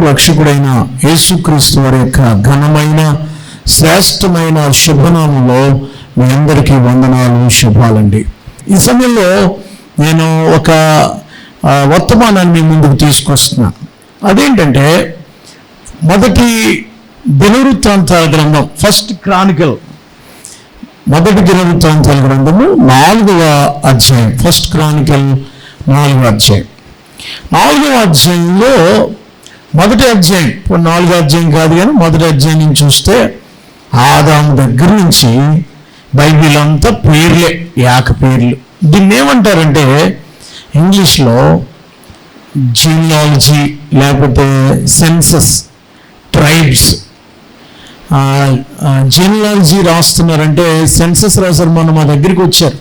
రక్షకుడైన యేసుక్రీస్తు వారి యొక్క ఘనమైన శ్రేష్టమైన శుభనామంలో మీ అందరికీ వందనాలు, శుభాలండి. ఈ సమయంలో నేను ఒక వర్తమానాన్ని మీ ముందుకు తీసుకొస్తున్నా. అదేంటంటే, మొదటి దినవృత్తాంతాల గ్రంథం, ఫస్ట్ క్రానికల్, మొదటి దినవృత్తాంతాల గ్రంథము 4వ అధ్యాయం, ఫస్ట్ క్రానికల్ 4వ అధ్యాయం. 4వ అధ్యాయంలో మొదటి అధ్యాయం, 4వ అధ్యాయం కాదు కానీ మొదటి అధ్యాయం నుంచి చూస్తే ఆదాము దగ్గర నుంచి బైబిల్ అంతా పేర్లే, యాక పేర్లు. దీన్ని ఏమంటారంటే ఇంగ్లీష్లో జీనియాలజీ, లేకపోతే సెన్సస్, ట్రైబ్స్. జీనియాలజీ రాస్తున్నారంటే సెన్సస్ రాశారు. మొన్న మా దగ్గరికి వచ్చారు,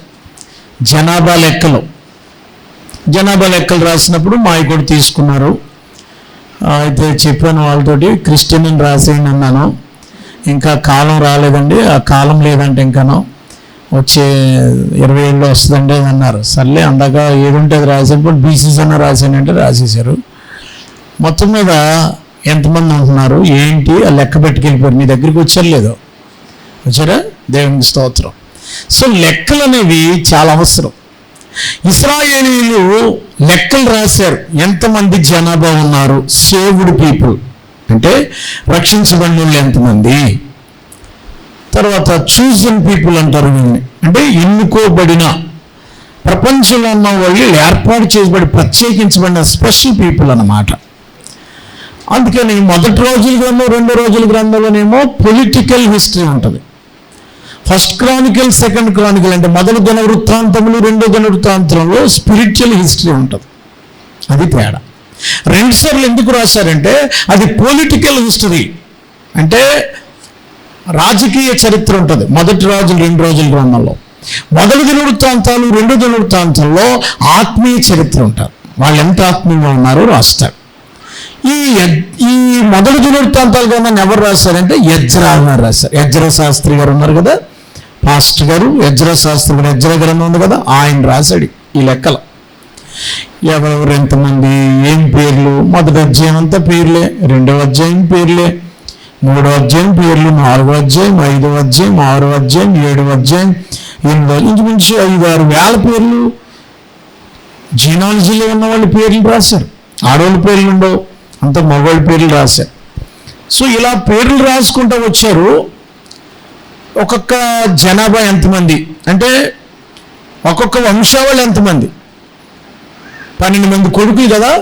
జనాభా లెక్కలు రాసినప్పుడు మా కూడా తీసుకున్నారు. అయితే చెప్పాను వాళ్ళతోటి, క్రిస్టియన్ అని రాసేయండి అన్నాను. ఇంకా కాలం రాలేదండి, ఆ కాలం లేదంటే ఇంకాను వచ్చే 20 ఏళ్ళు వస్తుందండి అని అన్నారు. సర్లే అందాక ఏదుంటే అది రాసేప్పుడు బీసీస్ అన్న రాసానంటే రాసేసారు. మొత్తం మీద ఎంతమంది ఉంటున్నారు ఏంటి ఆ లెక్క పెట్టుకెళ్ళిపోయారు. మీ దగ్గరికి వచ్చారు లేదో, వచ్చారా? దేవునికి స్తోత్రం. సో లెక్కలు అనేవి చాలా అవసరం. ఇశ్రాయేలీయులు లెక్కలు రాశారు, ఎంతమంది జనాభా ఉన్నారు, సేవ్డ్ పీపుల్ అంటే రక్షించబడిన వాళ్ళు ఎంతమంది, తర్వాత చూజన్ పీపుల్ అంటారు వీళ్ళని, అంటే ఎన్నుకోబడిన, ప్రపంచంలో ఉన్న వాళ్ళు ఏర్పాటు చేయబడి ప్రత్యేకించబడిన స్పెషల్ పీపుల్ అన్నమాట. అందుకని మొదటి రోజుల గ్రంథం, 2వ రోజుల గ్రంథంలోనేమో పొలిటికల్ హిస్టరీ ఉంటుంది. ఫస్ట్ క్రానికల్, సెకండ్ క్రానికల్ అంటే మొదటి దిన వృత్తాంతములు, 2వ దిన వృత్తాంతంలో స్పిరిచువల్ హిస్టరీ ఉంటుంది. అది తేడా. 2 సార్లు ఎందుకు రాశారంటే అది పొలిటికల్ హిస్టరీ, అంటే రాజకీయ చరిత్ర ఉంటుంది మొదటి రాజులు, 2 రోజుల గ్రంథంలో. మొదటి దిన వృత్తాంతాలు, 2వ దిన వృత్తాంతంలో ఆత్మీయ చరిత్ర ఉంటుంది. వాళ్ళు ఎంత ఆత్మీయంగా ఉన్నారో రాస్తారు. ఈ మొదటి దిన వృత్తాంతాల గ్రంథాన్ని ఎవరు రాశారంటే ఎజ్రా గారు రాశారు. ఎజ్రా శాస్త్రి గారు ఉన్నారు కదా, పాస్టర్ గారు, ఎజ్రా శాస్త్రి గారు, ఎజ్రా గ్రంథం ఉంది కదా, ఆయన రాశాడు ఈ లెక్కలు. ఎవరెవరు ఎంతమంది, ఏం పేర్లు. మొదటి అధ్యాయం అంతా పేర్లే, 2వ అధ్యాయం పేర్లే, 3వ అధ్యాయం పేర్లు, 4వ అధ్యాయం, 5వ అధ్యాయం, 6వ అధ్యాయం, 7వ అధ్యాయం, 8వ, ఇంచుమించు 5-6 వేల పేర్లు జీనాలజీలో ఉన్న వాళ్ళ పేర్లు రాశారు. ఆడవాళ్ళ పేర్లు ఉండవు, అంత మగవాళ్ళ పేర్లు రాశారు. సో ఇలా పేర్లు రాసుకుంటూ వచ్చారు. ఒక్కొక్క జనాభా ఎంతమంది అంటే ఒక్కొక్క వంశావళి ఎంతమంది, 12 మంది కొడుకులు కదా,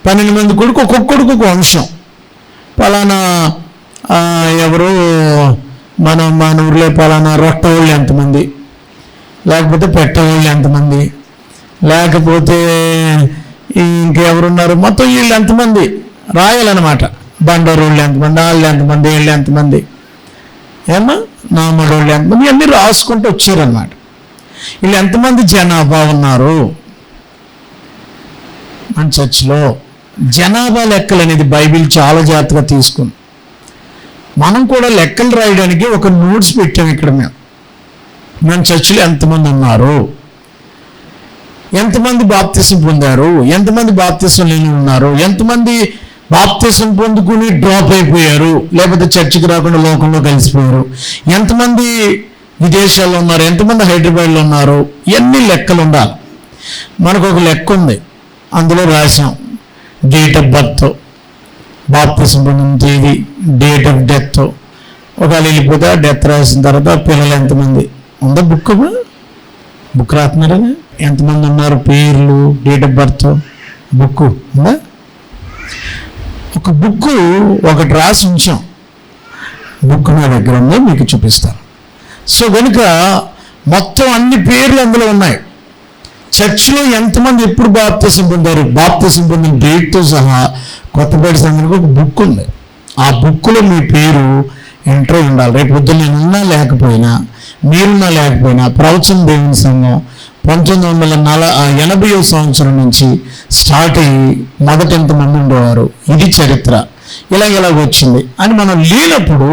12 మంది కొడుకు, ఒక్కొక్క కొడుకు ఒక వంశం. పలానా ఎవరు మన ఊర్లో పలానా రొట్టెవాళ్ళు ఎంతమంది, లేకపోతే పెట్టేవాళ్ళు ఎంతమంది, లేకపోతే ఇంకెవరున్నారు, మొత్తం వీళ్ళు ఎంతమంది రాయాలన్నమాట. బండరోళ్ళు ఎంతమంది, వాళ్ళు ఎంతమంది, వీళ్ళు ఎంతమంది, ఏమన్నా నామడోళ్ళు ఎంతమంది, అన్నీ రాసుకుంటూ వచ్చారన్నమాట. వీళ్ళు ఎంతమంది జనాభా ఉన్నారు. మన చర్చిలో జనాభా లెక్కలు అనేది బైబిల్ చాలా జాగ్రత్తగా తీసుకుంది. మనం కూడా లెక్కలు రాయడానికి ఒక నోట్స్ పెట్టాము ఇక్కడ. మన చర్చిలో ఎంతమంది ఉన్నారు, ఎంతమంది బాప్తిసం పొందారు, ఎంతమంది బాప్తిసం లేని ఉన్నారు, ఎంతమంది బాప్తిసం పొందుకుని డ్రాప్ అయిపోయారు, లేకపోతే చర్చికి రాకుండా లోకంలో కలిసిపోయారు, ఎంతమంది విదేశాల్లో ఉన్నారు, ఎంతమంది హైదరాబాద్లో ఉన్నారు, ఇవన్నీ లెక్కలు ఉండాలి. మనకు ఒక లెక్క ఉంది, అందులో రాసాం డేట్ ఆఫ్ బర్త్, బాప్తిసం పొందిన తేదీ, డేట్ ఆఫ్ డెత్. ఒకవేళ వెళ్ళిపోతే డెత్ రాసిన తర్వాత పిల్లలు ఎంతమంది ఉందా, బుక్ రాస్తున్నారా, ఎంతమంది ఉన్నారు, పేర్లు, డేట్ ఆఫ్ బర్త్, బుక్ ఉందా. ఒక బుక్ ఒకటి రాసి ఉంచాం, బుక్ నా దగ్గర ఉందో మీకు చూపిస్తాను. సో కనుక మొత్తం అన్ని పేర్లు అందులో ఉన్నాయి. చర్చిలో ఎంతమంది ఎప్పుడు బాప్తిసం పొందారు, బాప్తిసం పొందిన డేట్తో సహా కొత్తపేట సంఘానికి ఒక బుక్ ఉంది. ఆ బుక్లో మీ పేరు ఎంట్రీ ఉండాలి. రేపు పొద్దున్న నేనున్నా లేకపోయినా, మీరున్నా లేకపోయినా, ప్రవచన దేవుని సంఘం 1980వ సంవత్సరం నుంచి స్టార్ట్ అయ్యి మొదట ఎంతమంది ఉండేవారు, ఇది చరిత్ర, ఇలాగ వచ్చింది అని మనం లేనప్పుడు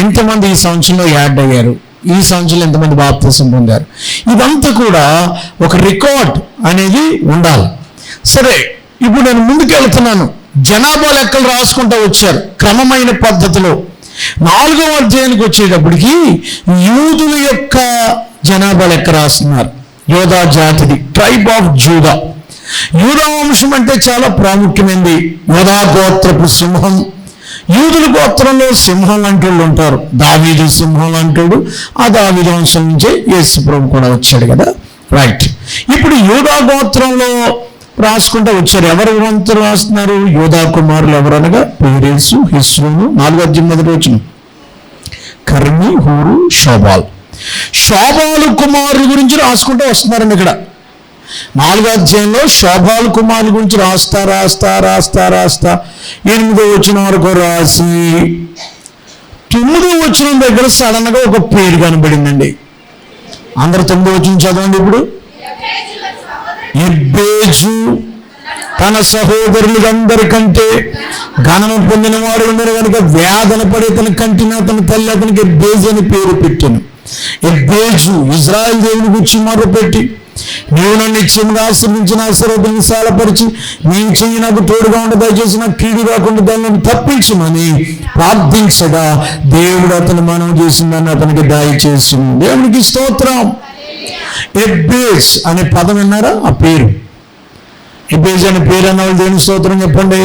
ఇంతమంది ఈ సంవత్సరంలో యాడ్ అయ్యారు, ఈ సంవత్సరంలో ఎంతమంది బాప్తిసం పొందారు, ఇదంతా కూడా ఒక రికార్డ్ అనేది ఉండాలి. సరే, ఇప్పుడు నేను ముందుకు వెళ్తున్నాను. జనాభా లెక్కలు రాసుకుంటూ వచ్చారు క్రమమైన పద్ధతిలో. 4వ అధ్యాయానికి వచ్చేటప్పటికి యూదుల యొక్క జనాభా లెక్క రాస్తున్నారు. యోధా జాతిది, ట్రైబ్ ఆఫ్ జూదా. యూదా వంశం అంటే చాలా ప్రాముఖ్యమైనది. యోధా గోత్రపు సింహం. యూదుల గోత్రంలో సింహం లాంటి వాళ్ళు ఉంటారు. దావీదు సింహం లాంటి, ఆ దావీదు వంశం నుంచే యేసు ప్రభు కూడా వచ్చాడు కదా. రైట్. ఇప్పుడు యూదా గోత్రంలో రాసుకుంటూ వచ్చారు. ఎవరు వంతు రాస్తున్నారు? యోధా కుమారులు ఎవరనగా పేరేసు, హెస్రోను. 4వ అధ్యాయం 1వ వచనం. కర్మి, హూరు, శోబాల్. శోబాలు కుమారుల గురించి రాసుకుంటూ వస్తున్నారండి. ఇక్కడ 4వ అధ్యాయంలో శోబాలు కుమారుల గురించి రాస్తా 8వ వచనం వరకు రాసి 9వ వచనం దగ్గర సడన్ గా ఒక పేరు కనబడిందండి. అందరు 9వ వచనం చదవండి ఇప్పుడు. ఎబ్బేజు తన సహోదరులందరికంటే ఘనము పొందిన వాడు ఉన్నారు కనుక వేదన పడి తన కంటిన తన తల్లి అతనికి ఎబ్బేజు అని పేరు పెట్టాను. ఎబ్బేజు ఇజ్రాయెల్ దేవుని గురించి మొదలుపెట్టి, నీవు నన్ను నిశ్చయంగా ఆశ్రమించిన ఆశీర్వాదం విశాలపరిచి నీవు చెయ్యి నాకు తోడుగా ఉండి దయచేసి నాకు కీడు కాకుండా దాన్ని తప్పించమని ప్రార్థించగా దేవుడు అతను మనం చేసిందని అతనికి దయచేసింది. దేవునికి స్తోత్రం. ఎబ్బేజ్ అనే పదం విన్నారా? ఆ పేరు ఎబ్బేజ్ అనే పేరు అన్న వాళ్ళు దేవుని స్తోత్రం చెప్పండి.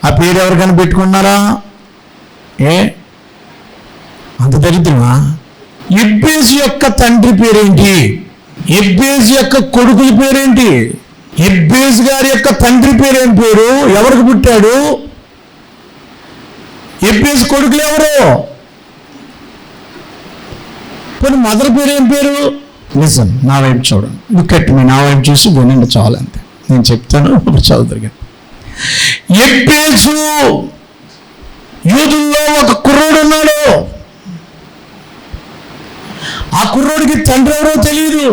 ఆ పేరు ఎవరికైనా పెట్టుకున్నారా? అంత దరిద్రమా? ఎబ్బేజ్ యొక్క తండ్రి పేరేంటి? ఎబ్బేజ్ యొక్క కొడుకుల పేరేంటి? ఎబ్బేజ్ గారి యొక్క తండ్రి పేరేం పేరు? ఎవరికి పుట్టాడు? ఎబ్బేజ్ కొడుకులు ఎవరు? కొన్ని మదర్ పేరేం పేరు? లిసన్, నా వైపు చూడండి. Look at me. నా వైపు చూసి వినండి చాలు, అంతే. నేను చెప్తాను, ఇప్పుడు చదువుతారు. ఎబ్బేజు యూదుల్లో ఒక కుర్రోడు ఉన్నాడు. ఆ కుర్రోడికి తండ్రి ఎవరో తెలియదు.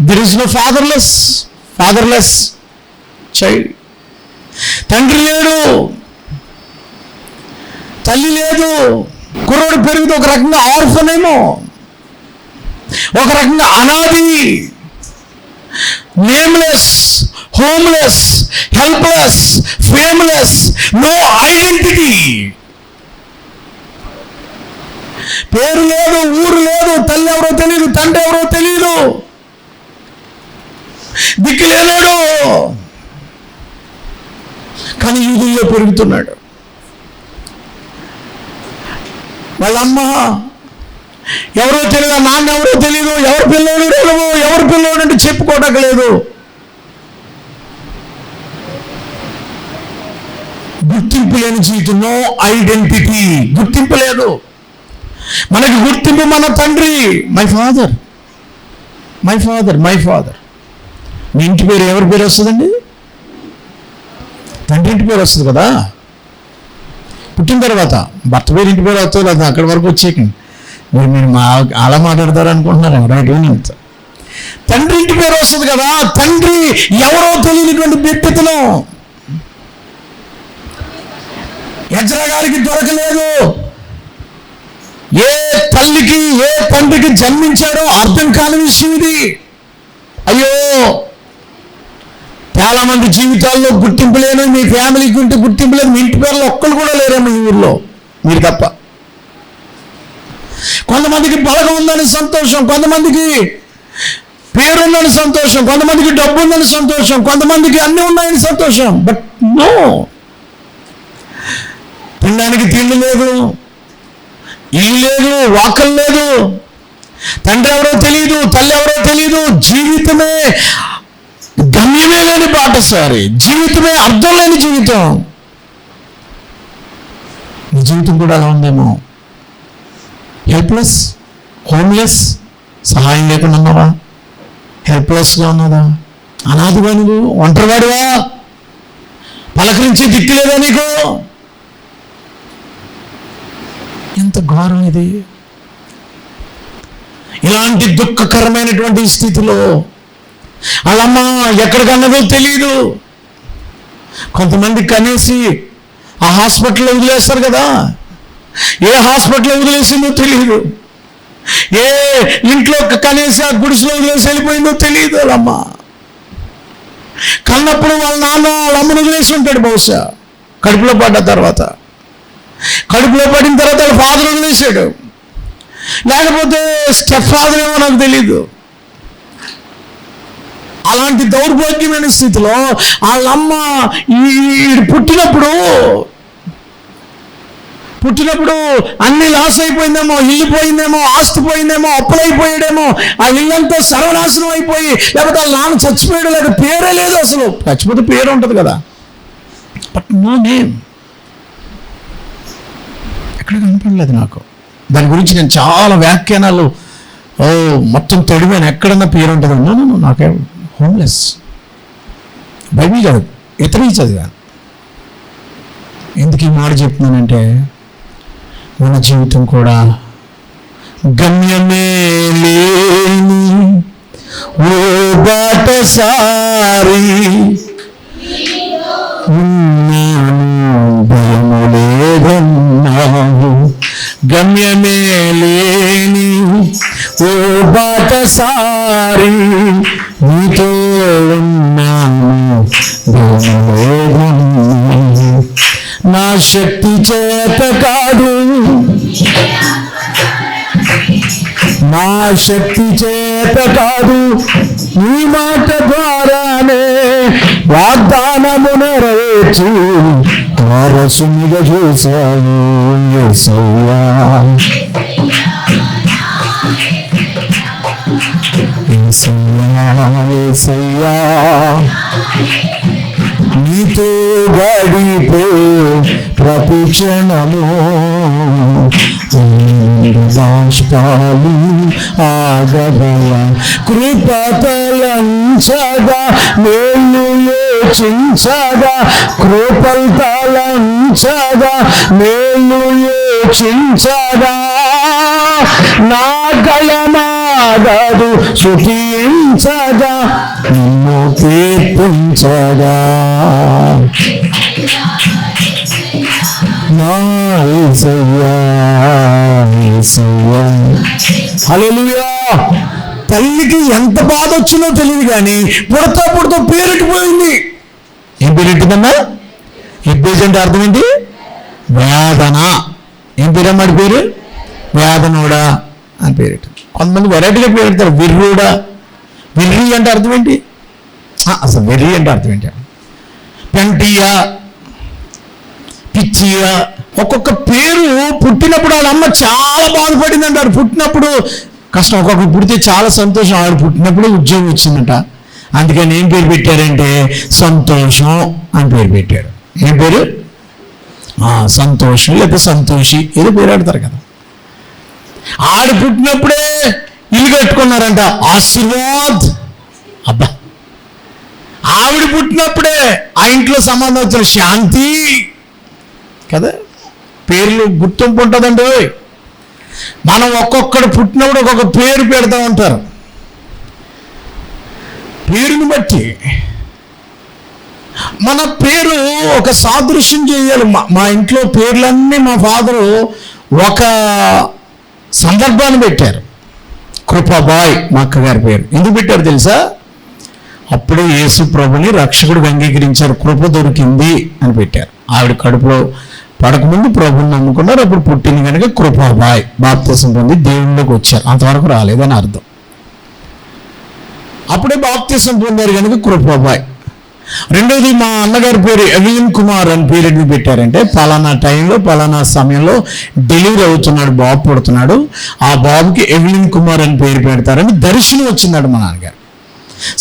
There is no fatherless child. తండ్రి లేడు, తల్లి లేదు. కుర్రోడు పెరిగితే ఒక రకంగా ఆర్ఫన్ ఏమో, ఒక రకంగా అనాది, nameless, homeless, helpless, fameless, no identity. పేరు లేదు, ఊరు లేదు, తల్లి ఎవరో తెలియదు, తండ్రి ఎవరో తెలియదు, దిక్కు లేనాడు. కానీ యూదుల్లో పెరుగుతున్నాడు. వాళ్ళమ్మ ఎవరో తెలియదు, నాన్న ఎవరో తెలియదు, ఎవరి పిల్లోడు తెలియదు, ఎవరి పిల్లోడు అంటే చెప్పుకోవడానికి లేదు. గుర్తింపు లేని జీవితం, నో ఐడెంటిటీ. గుర్తింపు లేదు. మనకి గుర్తింపు మన తండ్రి, మై ఫాదర్. మీ ఇంటి పేరు ఎవరి పేరు వస్తుందండి? తండ్రి ఇంటి పేరు వస్తుంది కదా. పుట్టిన తర్వాత భర్త పేరు ఇంటి పేరు వస్తుంది, అది అక్కడి వరకు వచ్చేకండి. మీరు అలా మాట్లాడతారు అనుకుంటున్నారు. రైట్. తండ్రి ఇంటి పేరు వస్తుంది కదా. తండ్రి ఎవరో తెలియనటువంటి బిడ్డతను ఎజ్రా గారికి దొరకలేదు. ఏ తల్లికి ఏ తండ్రికి జన్మించాడో అర్థం కాని విషయం ఇది. అయ్యో, చాలా మంది జీవితాల్లో గుర్తింపు లేని, మీ ఫ్యామిలీకి ఉంటే గుర్తింపు లేదు. మీ ఇంటి పేర్లు ఒక్కరు కూడా లేరేమో ఈ ఊర్లో, మీరు తప్ప. కొంతమందికి బలగం ఉందని సంతోషం, కొంతమందికి పేరుందని సంతోషం, కొంతమందికి డబ్బు ఉందని సంతోషం, కొంతమందికి అన్నీ ఉన్నాయని సంతోషం. బట్ నో, తినడానికి తిండి లేదు, ఇల్లు లేదు, వాకలు లేదు, తండ్రి ఎవరో తెలియదు, తల్లి ఎవరో తెలియదు. జీవితమే గమ్యమే లేని బాటసారి, జీవితమే అర్థం లేని జీవితం. నీ జీవితం కూడా అలా ఉందేమో. హెల్ప్లెస్, హోమ్లెస్, సహాయం లేకుండా ఉన్నావా? హెల్ప్లెస్గా ఉన్నదా? అనాథగా నువ్వు ఒంటరివాడివా? పలకరించి దిక్కు లేదా నీకు? ఎంత ఘోరం ఇది! ఇలాంటి దుఃఖకరమైనటువంటి స్థితిలో వాళ్ళమ్మ ఎక్కడికన్నదో తెలియదు. కొంతమంది కనేసి ఆ హాస్పిటల్లో వదిలేస్తారు కదా, ఏ హాస్పిటల్లో వదిలేసిందో తెలియదు, ఏ ఇంట్లో కనేసి ఆ గుడిసెలో వదిలేసి వెళ్ళిపోయిందో తెలియదు. వాళ్ళమ్మ కన్నప్పుడు వాళ్ళ నాన్న వాళ్ళ అమ్మను వదిలేసి ఉంటాడు బహుశా. కడుపులో పడిన తర్వాత వాళ్ళ ఫాదర్ వదిలేసాడు, లేకపోతే స్టెప్ ఫాదర్ ఏమో నాకు తెలీదు. అలాంటి దౌర్భాగ్యమైన స్థితిలో వాళ్ళమ్మ పుట్టినప్పుడు అన్ని లాస్ అయిపోయిందేమో, ఇల్లు పోయిందేమో, ఆస్తి పోయిందేమో, అప్పులైపోయాడేమో, ఆ ఇల్లంతా సర్వనాశనం అయిపోయి, లేకపోతే వాళ్ళ నాన్న చచ్చిపోయాడు, లేదా పేరే లేదు. అసలు చచ్చిపోతే పేరు ఉంటుంది కదా, బట్ నో నేమ్. ఎక్కడ కనపడలేదు నాకు. దాని గురించి నేను చాలా వ్యాఖ్యానాలు మొత్తం తొడిగాను. ఎక్కడన్నా పేరు ఉంటుంది అన్నా, నాకే హోమ్లెస్. బైబిల్ కాదు, ఇతరులు చదివాను. ఎందుకు ఈ మాట చెప్తున్నానంటే, మన జీవితం కూడా గమ్యమే లేని ఓ బాటసారి, భయము లేదన్నావు. గమ్యమే లేని ఓ బాటసారి, నీతో ఉన్నాను, భయము లేదన్నావు. నా శక్తి చేత కాదు, నా శక్తి చేత కాదు, నీ మాట ద్వారానే వాగ్దానము నెరవేర్చి వారసునిగా చూశాను యేసయ్యా. యేసయ్యా నీతో గడిపే ప్రతి క్షణము బాష్పాలు ఆగవల, కృపతలంచగా మేలు యోచించగా, కృపతలంచగా మేలు యోచించగా, నా గళమాగదు శృతించగా, నిన్ను కీర్తించగా. హల్లెలూయా. తల్లికి ఎంత బాధ వచ్చిందో తెలియదు కానీ పుడతా పేరెట్టిపోయింది. ఏం పేరెట్టిందమ్మా? ఎబ్బేజ్ అంటే అర్థం ఏంటి? వేదన. ఏం పేరమ్మాడి పేరు? వేదనోడా అని పేరెట్టు. కొంతమంది వెరైటీగా పేరెడతారు, విర్రుడా. విర్రి అంటే అర్థం ఏంటి? అసలు వెర్రి అంటే అర్థం ఏంటి? పెంటియా, పిచ్చియా. ఒక్కొక్క పేరు పుట్టినప్పుడు వాళ్ళ అమ్మ చాలా బాధపడింది అంటారు. పుట్టినప్పుడు కష్టం, ఒక్కొక్కరు పుడితే చాలా సంతోషం. ఆవిడ పుట్టినప్పుడే ఉద్యోగం వచ్చిందట. అందుకని ఏం పేరు పెట్టారంటే సంతోషం అని పేరు పెట్టారు. ఏం పేరు? సంతోషం లేదా సంతోషి, ఏదో పేరు ఆడతారు కదా. ఆడ పుట్టినప్పుడే ఇల్లు కట్టుకున్నారంట, ఆశీర్వాద్. అబ్బా, ఆవిడ పుట్టినప్పుడే ఆ ఇంట్లో సంబంధం వచ్చిన శాంతి కదా. పేర్లు గుర్తింపు ఉంటుందండి. మనం ఒక్కొక్కడు పుట్టినప్పుడు ఒక్కొక్క పేరు పెడతా ఉంటారు. పేరుని బట్టి మన పేరు ఒక సాదృశ్యం చేయాలి. మా ఇంట్లో పేర్లన్నీ మా ఫాదరు ఒక సందర్భాన్ని పెట్టారు. కృపాబాయ్ మా అక్కగారి పేరు. ఎందుకు పెట్టారు తెలుసా? అప్పుడే యేసు ప్రభుని రక్షకుడిగా అంగీకరించారు, కృప దొరికింది అని పెట్టారు. ఆవిడ కడుపులో పడకముందు ప్రభుని నమ్ముకున్నారు. అప్పుడు పుట్టింది కనుక కృపాబాయ్. బాప్తిసం పొంది దేవుళ్ళకి వచ్చారు, అంతవరకు రాలేదని అర్థం. అప్పుడే బాప్తిసం పొందారు కనుక కృపాబాయ్. రెండోది, మా అన్నగారి పేరు ఎవిలిన్ కుమార్ అని పేరు ఎందుకు పెట్టారంటే, పలానా టైంలో పలానా సమయంలో డెలివరీ అవుతున్నాడు, బాబు పుడుతున్నాడు, ఆ బాబుకి ఎవిలిన్ కుమార్ అని పేరు పెడతారని దర్శనం వచ్చిందాడు మా నాన్నగారు.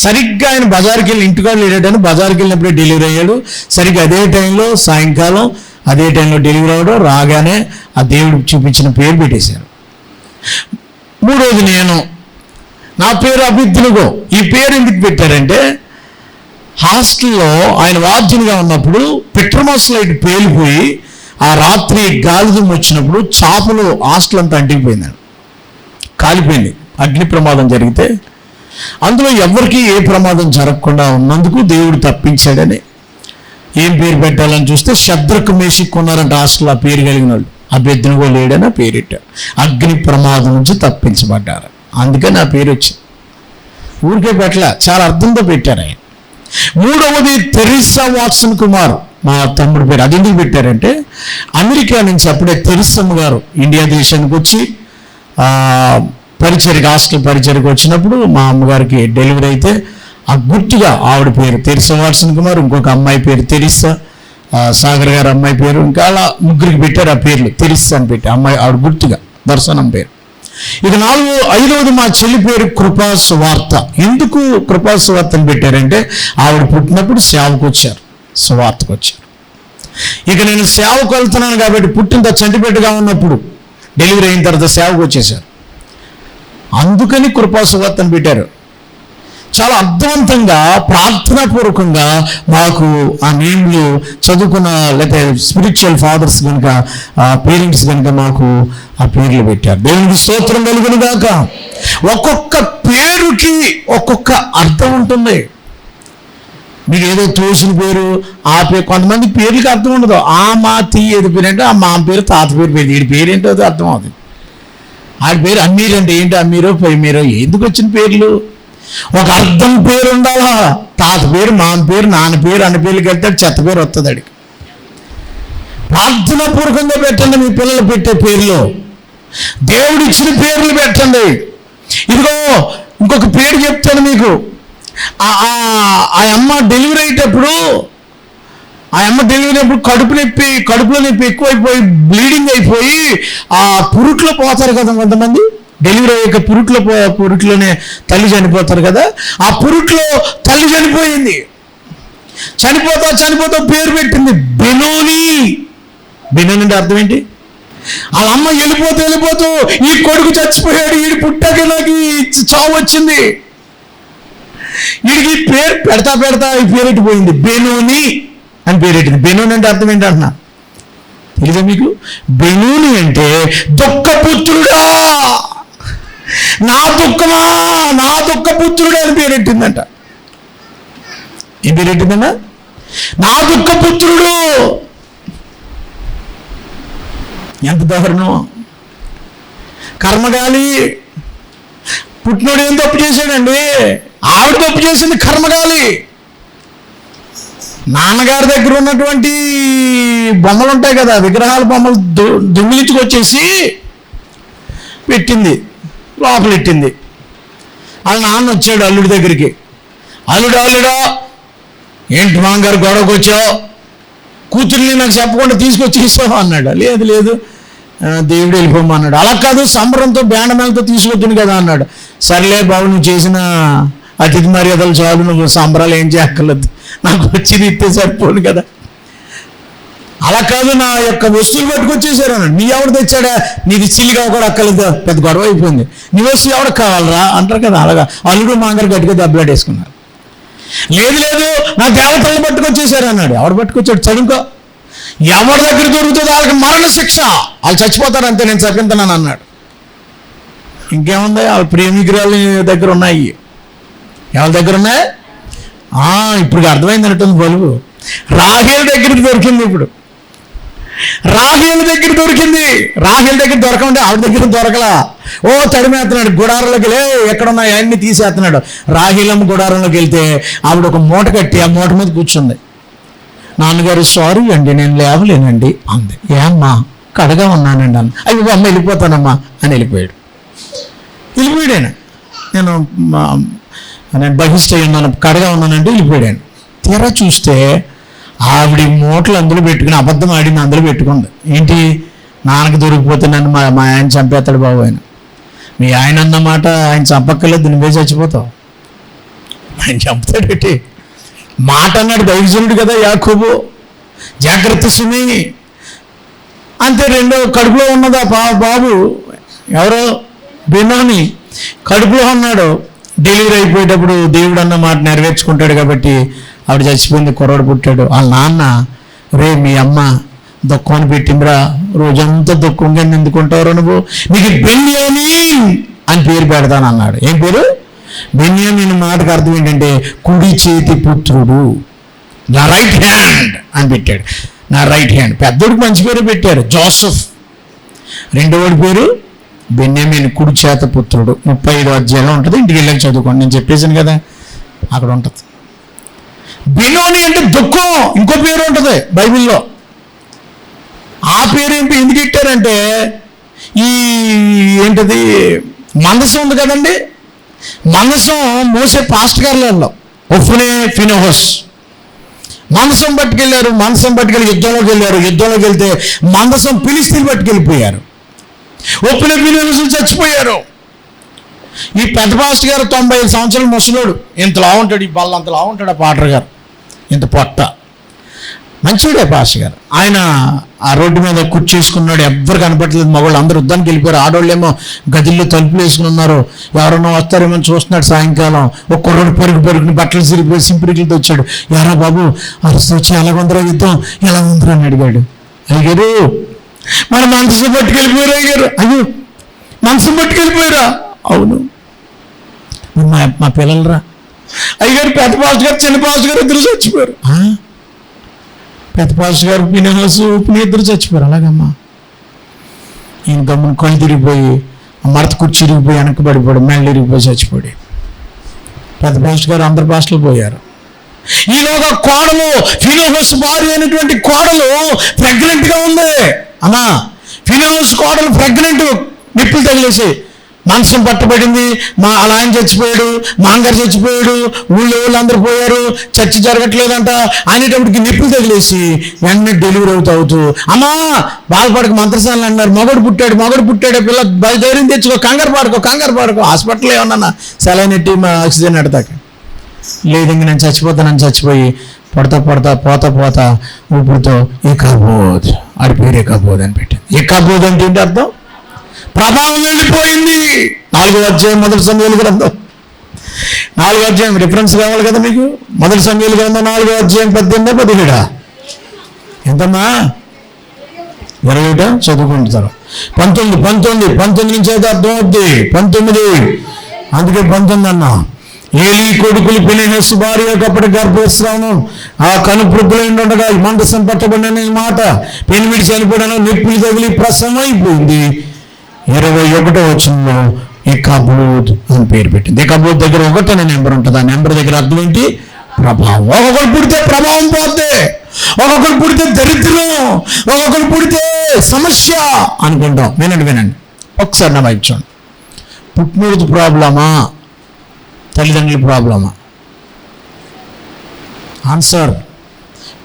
సరిగ్గా ఆయన బజార్కి వెళ్ళి ఇంటికాడ లేడని బజార్కి వెళ్ళినప్పుడే డెలివరీ అయ్యాడు. సరిగ్గా అదే టైంలో సాయంకాలం అదే టైంలో డెలివరీ అవ్వడం, రాగానే ఆ దేవుడికి చూపించిన పేరు పెట్టేశారు. మూడోది, నా పేరు అభిద్దులుగో. ఈ పేరు ఎందుకు పెట్టారంటే, హాస్టల్లో ఆయన వాద్యునిగా ఉన్నప్పుడు పెట్రోమాస్ లైట్ పేలిపోయి ఆ రాత్రి గాలిదుమ్ము వచ్చినప్పుడు చాపలు హాస్టల్ అంతా అంటికిపోయిందండి, కాలిపోయింది. అగ్ని ప్రమాదం జరిగితే అందులో ఎవరికి ఏ ప్రమాదం జరగకుండా ఉన్నందుకు దేవుడు తప్పించాడని ఏం పేరు పెట్టాలని చూస్తే శద్రకు మేషిక్ ఉన్నారంట హాస్టల్. ఆ పేరు కలిగిన వాళ్ళు అభ్యర్థినిగో లేడని ఆ పేరెట్టారు. అగ్ని ప్రమాదం నుంచి తప్పించబడ్డారు, అందుకని ఆ పేరు వచ్చింది. ఊరికే పెట్టలే, చాలా అర్థంతో పెట్టారు ఆయన. మూడవది తెరిసా వాట్సన్ కుమార్, మా తమ్ముడు పేరు. అది ఎందుకు పెట్టారంటే అమెరికా నుంచి అప్పుడే తెరిసమ్మ గారు ఇండియా దేశానికి వచ్చి పరిచర్కి, హాస్టల్ పరిచర్కి వచ్చినప్పుడు మా అమ్మగారికి డెలివరీ అయితే ఆ గుర్తుగా ఆవిడ పేరు తెరిసా వాట్సన్ కుమార్, ఇంకొక అమ్మాయి పేరు తెరిసా, సాగర్ గారు అమ్మాయి పేరు, ఇంకా అలా ముగ్గురికి పెట్టారు ఆ పేర్లు, తెరిసా అని పెట్టి అమ్మాయి ఆవిడ గుర్తుగా దర్శనం పేరు. ఇక ఐదవది మా చెల్లి పేరు కృపా సువార్త. ఎందుకు కృపా సువార్త అని పెట్టారంటే ఆవిడ పుట్టినప్పుడు సేవకు వచ్చారు, సువార్తకు వచ్చారు. ఇక నేను సేవకు వెళ్తున్నాను కాబట్టి పుట్టిన చంటిపెట్టుగా ఉన్నప్పుడు డెలివరీ అయిన తర్వాత సేవకు వచ్చేసారు, అందుకని కృపా సువార్త అని పెట్టారు. చాలా అర్థవంతంగా ప్రార్థనాపూర్వకంగా మాకు ఆ నేమ్లు చదువుకున్న లేకపోతే స్పిరిచువల్ ఫాదర్స్ కనుక, పేరెంట్స్ కనుక మాకు ఆ పేర్లు పెట్టారు. దేవునికి స్తోత్రం కలుగును గాక. ఒక్కొక్క పేరుకి ఒక్కొక్క అర్థం ఉంటుంది. మీకు ఏదో తోసిన పేరు, ఆ పేరు, కొంతమంది పేర్లకి అర్థం ఉండదు. ఆ మా ఏది పేరు అంటే ఆ మా పేరు తాత పేరు పేరు, వీడి పేరు ఏంటో అది అర్థం అవుతుంది. ఆడి పేరు అమ్మీర్ అంటే ఏంటి, అమ్మీరో మీరో, ఎందుకు వచ్చిన పేర్లు? ఒక అర్థం పేరు ఉండాలా. తాత పేరు, మామ పేరు, నాన్న పేరు, అన్న పేర్లకి వెళ్తాడు, చెత్త పేరు వస్తుంది అడిగి. ప్రార్థనాపూర్వకంగా పెట్టండి మీ పిల్లలు పెట్టే పేర్లు, దేవుడిచ్చిన పేర్లు పెట్టండి. ఇదిగో ఇంకొక పేరు చెప్తాను మీకు. ఆ అమ్మ డెలివరీ అయ్యేటప్పుడు కడుపులో నొప్పి ఎక్కువైపోయి బ్లీడింగ్ అయిపోయి ఆ పురుట్లో పోతారు కదా కొంతమంది. డెలివరీ అయ్యాక పురుట్లోనే తల్లి చనిపోతారు కదా. ఆ పురుట్లో తల్లి చనిపోయింది. చనిపోతా పేరు పెట్టింది బెనోని. బెనోని అంటే అర్థం ఏంటి? వాళ్ళ అమ్మ వెళ్ళిపోతూ ఈ కొడుకు చచ్చిపోయాడు, వీడి పుట్టాక నాకు చావు వచ్చింది, వీడికి పేరు పెడతా ఈ పేరెట్టిపోయింది, బెనోని అని పేరెట్టింది. బెనోని అంటే అర్థం ఏంటి అంటున్నా తెలీదా మీకు? బెనోని అంటే దుఃఖపుత్రుడా, నా దుఃఖమా, నా దుఃఖపుత్రుడు అని పేరెట్టిందంట. ఏం పేరెట్టిందన్నా? నా దుఃఖపుత్రుడు. ఎంత దారుణం! కర్మగాలి. పుట్టినోడు ఏం తప్పు చేశాడండి? ఆవిడ తప్పు చేసింది, కర్మగాలి. నాన్నగారి దగ్గర ఉన్నటువంటి బొమ్మలు ఉంటాయి కదా, విగ్రహాల బొమ్మలు దొంగిలించుకొచ్చేసి పెట్టింది, లోపలెట్టింది. వాళ్ళ నాన్న వచ్చాడు అల్లుడి దగ్గరికి. అల్లుడా ఏంటి మామగారు గొడవకు వచ్చావు, కూతుర్ని నాకు చెప్పకుండా తీసుకొచ్చి ఇస్తావా అన్నాడు. లేదు దేవుడు వెళ్ళిపోమన్నాడు. అలా కాదు, సంబరంతో బేండమేళతో తీసుకొచ్చింది కదా అన్నాడు. సర్లే బాబు, నువ్వు చేసిన అతిథి మర్యాదలు చాలు, నువ్వు సంబరాలు ఏం చేయక్కర్లేదు, నాకు వచ్చి ఇస్తే సరిపోను కదా. అలా కాదు, నా యొక్క వస్తువులు పట్టుకొచ్చేసారు అన్నాడు. నీ ఎవడు తెచ్చాడా, నీది చిల్లిగా కూడా అక్కర్లేదు, పెద్ద గొడవ అయిపోయింది, నీ వస్తువు ఎవరికి కావాలరా అంటారు కదా. అలాగా అల్లుడు మాంగారు గట్టిగా దెబ్బలాడేసుకున్నారు. లేదు నా దేవతలను పట్టుకొచ్చేసారు అన్నాడు. ఎవడు పట్టుకొచ్చాడు? చదువుకో, ఎవరి దగ్గర దొరుకుతుందో వాళ్ళకి మరణ శిక్ష, వాళ్ళు చచ్చిపోతారు అంతే, నేను చంపుతున్నాను అన్నాడు. ఇంకేముంది, వాళ్ళ ప్రేమికురాల దగ్గర ఉన్నాయి. ఎవరి దగ్గర ఉన్నాయి? ఇప్పుడు అర్థమైంది అంటుంది బలుగు. రాహేల్ దగ్గరికి దొరికింది. ఇప్పుడు రాహేల్ దగ్గర దొరికింది. రాహేల్ దగ్గర దొరకమంటే ఆవిడ దగ్గర దొరకలా. తడిమేస్తున్నాడు, గుడారంలోకి ఎక్కడున్నాయి అన్ని తీసేస్తున్నాడు. రాహేలమ్మ గుడారంలోకి వెళ్తే ఆవిడ ఒక మూట కట్టి ఆ మూట మీద కూర్చుంది. నాన్నగారు సారీ అండి, నేను లేవలేనండి అంది. ఏమ్మా? కడగా ఉన్నానండి అన్న. అయ్యో అమ్మ వెళ్ళిపోతానమ్మా అని వెళ్ళిపోయాడు. నేను బహిష్ట ఉన్నాను, కడగా ఉన్నానంటే వెళ్ళిపోయాను. తీరా చూస్తే ఆవిడ మూటలు అందులో పెట్టుకుని అబద్ధం ఆడింది, అందులో పెట్టుకుంది. ఏంటి? నాన్నకి దొరికిపోతే నన్ను మా ఆయన చంపేస్తాడు బాబు. మీ ఆయన అన్నమాట ఆయన చంపక్కర్లేదు, నువ్వే చచ్చిపోతావు. ఆయన చంపుతాడేటి? మాట అన్నాడు దైవజనుడు కదా యాకోబు, జాగ్రత్త సుమి అంతే. రెండో కడుపులో ఉన్నదా బాబు, ఎవరో బెనోని కడుపులో ఉన్నాడు. డెలివరీ అయిపోయేటప్పుడు దేవుడు అన్న మాట నెరవేర్చుకుంటాడు కాబట్టి ఆవిడ చచ్చిపోయింది, కుర్రాడు పుట్టాడు. వాళ్ళ నాన్న, మీ అమ్మ దుఃఖాన్ని పెట్టిందిరా, రోజంతా దుఃఖంగా ఎందుకుంటావు నువ్వు, నీకు బెన్యామీన్ అని పేరు పెడతాను అన్నాడు. ఏం పేరు? బెన్యామీన్ మాటకు అర్థం ఏంటంటే కుడి చేతి పుత్రుడు, నా రైట్ హ్యాండ్ అని పెట్టాడు. నా రైట్ హ్యాండ్. పెద్దోడికి మంచి పేరు పెట్టారు, జోసెఫ్. రెండోవాడి పేరు బెన్యామీన్, కుడి చేత పుత్రుడు. 35వ అధ్యాయంలో ఉంటుంది, ఇంటికి వెళ్ళాక చదువుకోండి, నేను చెప్పేసాను కదా, అక్కడ ఉంటుంది. బెనోని అంటే దుఃఖం. ఇంకో పేరు ఉంటుంది బైబిల్లో. ఆ పేరు ఎందుకు ఇట్టారంటే ఈ ఏంటది మందసం ఉంది కదండి, మందసం మోసే పాస్ట్ గారులలో ఒఫ్నే ఫినోహస్ మందసం పట్టుకెళ్ళారు. మందసం పట్టుకెళ్ళి యుద్ధంలోకి వెళ్ళారు. యుద్ధంలోకి వెళ్తే మందసం ఫిలిస్తీన్లు పట్టుకెళ్ళిపోయారు. ఒఫ్నే ఫినోహస్ చచ్చిపోయారు. ఈ పెద్ద పాస్ట్ గారు 95 సంవత్సరాలు ముసలోడు, ఇంతలా ఉంటాడు, ఈ బల్ల అంతలా ఉంటాడు. ఆ పాటర్ గారు ఇంత పొట్ట, మంచివాడే పాస్టర్ గారు. ఆయన ఆ రోడ్డు మీద కుర్చేసుకున్నాడు, ఎవ్వరు కనపడలేదు. మగవాళ్ళు అందరూ యుద్ధానికి వెళ్ళిపోయారు. ఆడవాళ్ళేమో గదిల్లో తలుపులు వేసుకుని ఉన్నారు. ఎవరన్నా వస్తారేమో చూస్తున్నాడు. సాయంకాలం ఒక కుర్రోడు పరుగుని బట్టలు సిరిపోయి సింపురికలతో వచ్చాడు. యారా బాబు అరుస్తూ వచ్చి ఎలాగొందరా యుద్ధం, ఎలా ఉందరా అని అడిగాడు. అయ్యారు మన మనసు పట్టుకెళ్ళిపోయారు. అయ్యారు అయ్యో మనసు పట్టుకెళ్ళిపోయారా? అవును మా పిల్లలరా. అయ్యారు పెద్ద పాస్టర్ గారు చిన్న పాస్టర్ గారు ఇద్దరు చచ్చిపోయారు. పెద్ద పాస్టర్ గారు ఫినోహస్ ఇద్దరు చచ్చిపోయారు. అలాగమ్మా ఈయన గమ్మున కళ్ళు తిరిగిపోయి మడత కుర్చీ తిరిగిపోయి వెనక్కి పడిపోయాడు, మెళ్ళు తిరిగిపోయి చచ్చిపోయాడు. పెద్ద పాస్టర్ గారు అందరు పాస్టర్లు పోయారు. ఈలోగా కోడలు ఫినోహస్ భార్య అయినటువంటి కోడలు ప్రెగ్నెంట్గా ఉంది. అమ్మా ఫినోహస్ కోడలు ప్రెగ్నెంట్, నిప్పులు తగిలేసి మంచం పట్టబడింది. అలా ఆయన చచ్చిపోయాడు, మాంగారు చచ్చిపోయాడు, ఊళ్ళో అందరూ పోయారు, చర్చ జరగట్లేదంట అనేటప్పటికి నిప్పులు తగిలేసి వెంటనే డెలివరీ అవుతూ అమ్మా బాధపడక మంత్రసాలను అన్నారు. మగడు పుట్టాడు పిల్ల ధైర్యం తెచ్చుకో, కంగారు పాడుకో హాస్పిటల్ ఏమన్నా సెలైన్ ఎట్టి మా ఆక్సిజన్ ఎడతాక లేదు, ఇంక నేను చచ్చిపోయి పోతా ఊపిరితో ఏకాబోధ్, ఆడి పేరు ఏకాబోధ్ అని పెట్టింది. ఏకాబోధ్ అంటే ఏంటి అర్థం? ప్రభావం వెళ్ళిపోయింది. 4వ అధ్యాయం మొదటి సమూయేలు గ్రంథం 4వ అధ్యాయం రిఫరెన్స్ కావాలి కదా మీకు. మొదటి సమూయేలు గ్రంథం 4వ అధ్యాయం 18-17 ఎంతమ్మా 21 చదువుకుంటారు. 19 నుంచి అయితే అర్థం అవుద్ది. 19 అందుకే 19 అన్నా. ఏలీ కొడుకులు ఫినెహాసు భార్య ఒకప్పటి గర్భస్రావం ఆ కనుప్రొద్దులో ఉండగా మందసం పట్టబడిన మాట పెనిమిడి చనిపోవడం నిప్పులు తగిలి ప్రసవం అయిపోయింది. 21వ వచనంలో ఏకాబోధ్ అని పేరు పెట్టింది. ఏకాబోధ్ దగ్గర 1 అనే నెంబర్ ఉంటుంది. ఆ నెంబర్ దగ్గర అర్థం ఏంటి? ప్రభావం. ఒక్కొక్కరు పుడితే ప్రభావం పోతే, ఒక్కొక్కరు పుడితే దరిద్రం, ఒక్కొక్కరు పుడితే సమస్య అనుకుంటాం. వినండి ఒకసారి నా వైపు చూడండి. పుట్టినరోజు ప్రాబ్లమా, తల్లిదండ్రుల ప్రాబ్లమా? ఆన్సర్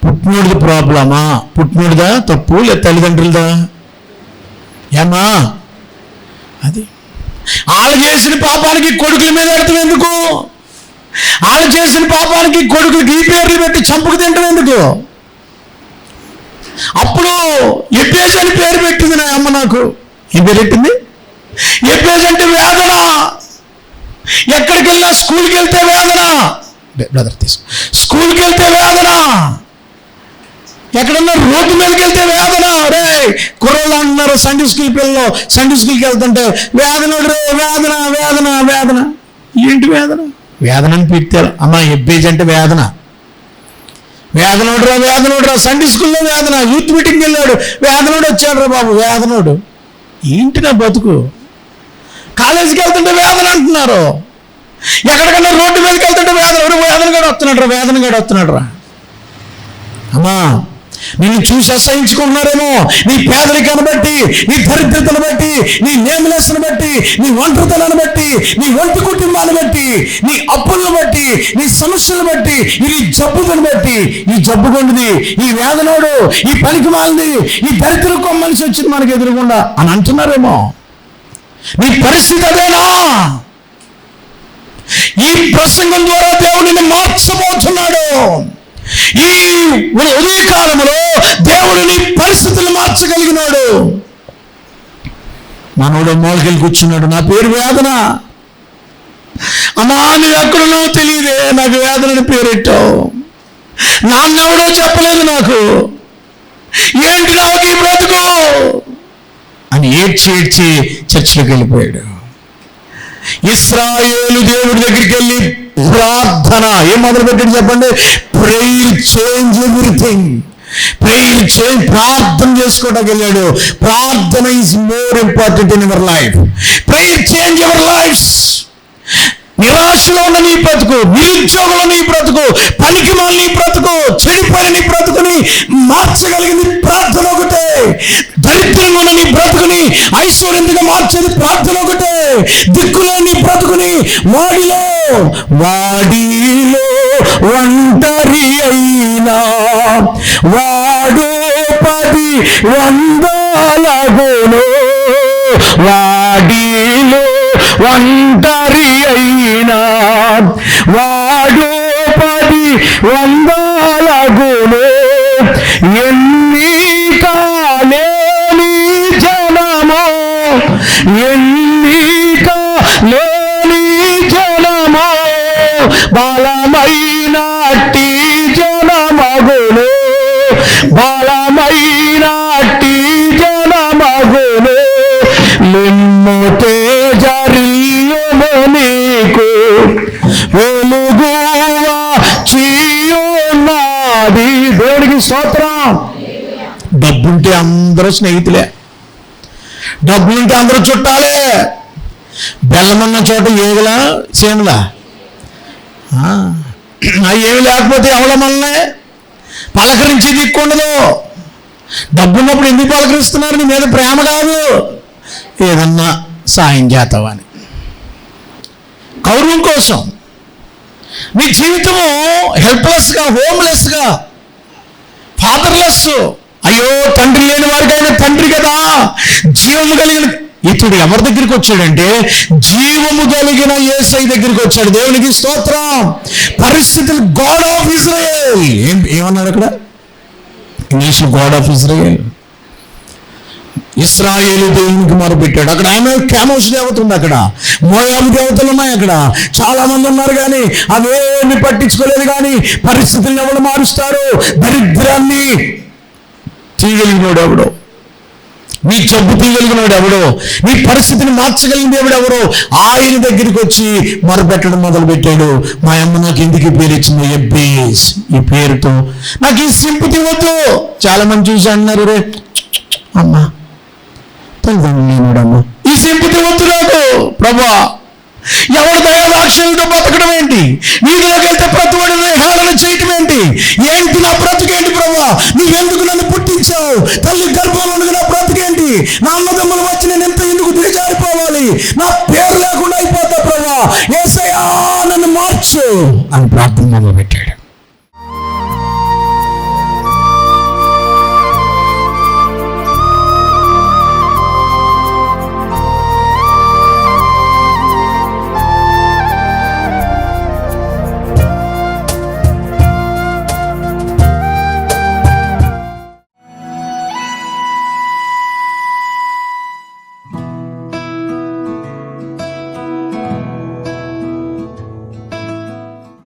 పుట్టినరోజు ప్రాబ్లమా? పుట్టినరోజుదా తప్పు లేదా తల్లిదండ్రులదా? ఏమా అది వాళ్ళు చేసిన పాపానికి కొడుకుల మీద ఎడతాం ఎందుకు? వాళ్ళు చేసిన పాపానికి కొడుకులకి ఈ పేర్లు పెట్టి చంపుకు తింటాం ఎందుకు? అప్పుడు ఎబ్బేజ్ అని పేరు పెట్టింది నా అమ్మ. నాకు ఈ పేరు పెట్టింది ఎబ్బేజ్ అంటే వేదన. ఎక్కడికి వెళ్ళినా స్కూల్కి వెళ్తే వేదన. బ్రదర్ తీసుకో. స్కూల్కి వెళ్తే వేదన, ఎక్కడన్నా రోడ్డు మీదకి వెళ్తే వేదన. రే కుర్రోళ్ళు అంటున్నారు సండే స్కూల్ పిల్లలు సండే స్కూల్కి వెళ్తుంటే వేదన రే, వేదన. ఏంటి వేదన అని పెట్టారు. అమ్మా ఎబ్బేజ్ అంటే వేదన. వేదనోడురా సండే స్కూల్లో వేదన. యూత్ మీటింగ్కి వెళ్ళాడు, వేదనోడు వచ్చాడు రా బాబు, వేదనోడు. ఏంటి నా బతుకు? కాలేజీకి వెళ్తుంటే వేదన అంటున్నారు. ఎక్కడికన్నా రోడ్డు మీదకి వెళ్తుంటే వేదనగాడు వస్తున్నాడు రా. అమ్మా నిన్ను చూసి అసహించుకుంటున్నారేమో. నీ పేదరికాన్ని బట్టి, నీ దరిద్రతను బట్టి, నీ నేమలెస్ను బట్టి, నీ ఒంటరితనాన్ని బట్టి, నీ ఒంటి కుటుంబాన్ని బట్టి, నీ అప్పులను బట్టి, నీ సమస్యలను బట్టి, నీ జబ్బులను బట్టి, ఈ జబ్బు కొండిది, ఈ వేదనోడు, ఈ పనికి మాలింది, ఈ దరిద్ర మనిషి వచ్చింది మనకు ఎదురుగుండా అని అంటున్నారేమో. నీ పరిస్థితి అదేనా? ఈ ప్రసంగం ద్వారా దేవుడిని మార్చబోతున్నాడు. ఈ ఉదయకాలంలో దేవుడు నీ పరిస్థితులు మార్చగలిగినాడు. మనోడు మూలకెళ్ళి కూర్చున్నాడు, నా పేరు వేదన. అమ్మా నువ్వు ఎక్కడున్నావు తెలియదే, నాకు వేదనని పేరెట్టావు. నాన్నెవడో చెప్పలేదు నాకు. ఏంటి నాకు ఈ బ్రతుకు అని ఏడ్చి చర్చిలోకి వెళ్ళిపోయాడు. ఇశ్రాయేలు దేవుడి దగ్గరికి వెళ్ళి ప్రార్థన ఏం మొదలు పెట్టాడు చెప్పండి? Prayer change everything. ప్రార్థన చేసుకోవడానికి వెళ్ళాడు. ప్రార్థన is more important in your life. Prayer change your lifes. నిరాశలో ఉన్న నీ బ్రతుకు, నిరుద్యోగంలో నీ బ్రతుకు, పనికిమాలిన నీ బ్రతుకు, చెడిపోయిన నీ బ్రతుకుని మార్చగలిగింది ప్రార్థన ఒకటే. దరిద్రంగా ఉన్న నీ బ్రతుకుని ఐశ్వర్యంగా మార్చేది ప్రార్థన ఒకటే. దిక్కులేని నీ బ్రతుకుని వాడిలో ఒంటరి అయినా వాడు 10 వందలగును. వాడిలో ఒంటరి అయినా వాడు 10 వందలగును. ఎన్నిక లేని జనమో, ఎన్నిక లేని జనమో బలమైనట్టి జనమగును. బలమైనట్టి జనమగును. నిన్ను తేజరియుము నీకు వెలుగువా చీయున్నది. దేవుడికి స్తోత్రం. డబ్బుంటే అందరూ స్నేహితులే, డబ్బులుంటే అందరూ చుట్టాలే. బెల్లమన్న చోట ఏగలా చేనులా, ఏమి లేకపోతే ఎవల మనల్ని పలకరించి దిక్కుండదు. డబ్బున్నప్పుడు ఎందుకు పలకరిస్తున్నారు? నీ మీద ప్రేమ కాదు, ఏదన్నా సాయం చేస్తావని, గౌరవం కోసం. నీ జీవితము హెల్ప్లెస్గా, హోమ్లెస్గా, ఫాదర్లెస్. అయ్యో తండ్రి లేని వారికైనా తండ్రి కదా. జీవము కలిగిన ఇతడు ఎవరి దగ్గరికి వచ్చాడంటే జీవము కలిగిన యేసయ్య దగ్గరికి వచ్చాడు. దేవునికి స్తోత్రం. పరిస్థితులు గాడ్ ఆఫ్ ఇజ్రాయెల్ ఏమన్నాడు అక్కడ ఇంగ్లీష్? God of Israel. ఇశ్రాయేలు దేవునికి మొరపెట్టాడు. అక్కడ ఆమె క్యామోష్ దేవత ఉంది, అక్కడ మోయాబు దేవతలు ఉన్నాయి, అక్కడ చాలా మంది ఉన్నారు. కానీ అవేమి పట్టించుకోలేదు. కానీ పరిస్థితులను ఎవరు మారుస్తారు? దరిద్రాన్ని తీయగలిగినోడు ఎవడో, నీ జబ్బు తీయగలిగినోడు ఎవడో, నీ పరిస్థితిని మార్చగలిగిన దేవుడు ఎవరో ఆయన దగ్గరికి వచ్చి మొరపెట్టడం మొదలుపెట్టాడు. మా అమ్మ నాకు ఎందుకు ఈ పేరు ఇచ్చింది? ఎబ్బేస్. ఈ పేరుతో నాకు ఈ సింపతి వద్దు. చాలా మంది చూసి అన్నారు, రే అమ్మా తల్లిదండ్రులేనుడమ్మా, ఈ సింపతి వద్దు నాకు ప్రభా. ఎవరి దయాదాక్షులతో బతకడం ఏంటి? వీధిలోకి వెళ్తే ప్రతి వాడిని హేళన చేయటం ఏంటి? ఏంటి నా బ్రతుకేంటి ప్రభా? నువ్వెందుకు నన్ను పుట్టించావు? తల్లి గర్భంలో నా బ్రతుకేంటి? నా అన్నదమ్ములు వచ్చి నేను ఎంత ఎందుకు దిగజారిపోవాలి? నా పేరు లేకుండా అయిపోతా ప్రభా. యేసయ్యా నన్ను మార్చు అని ప్రార్థన మొదలుపెట్టాడు.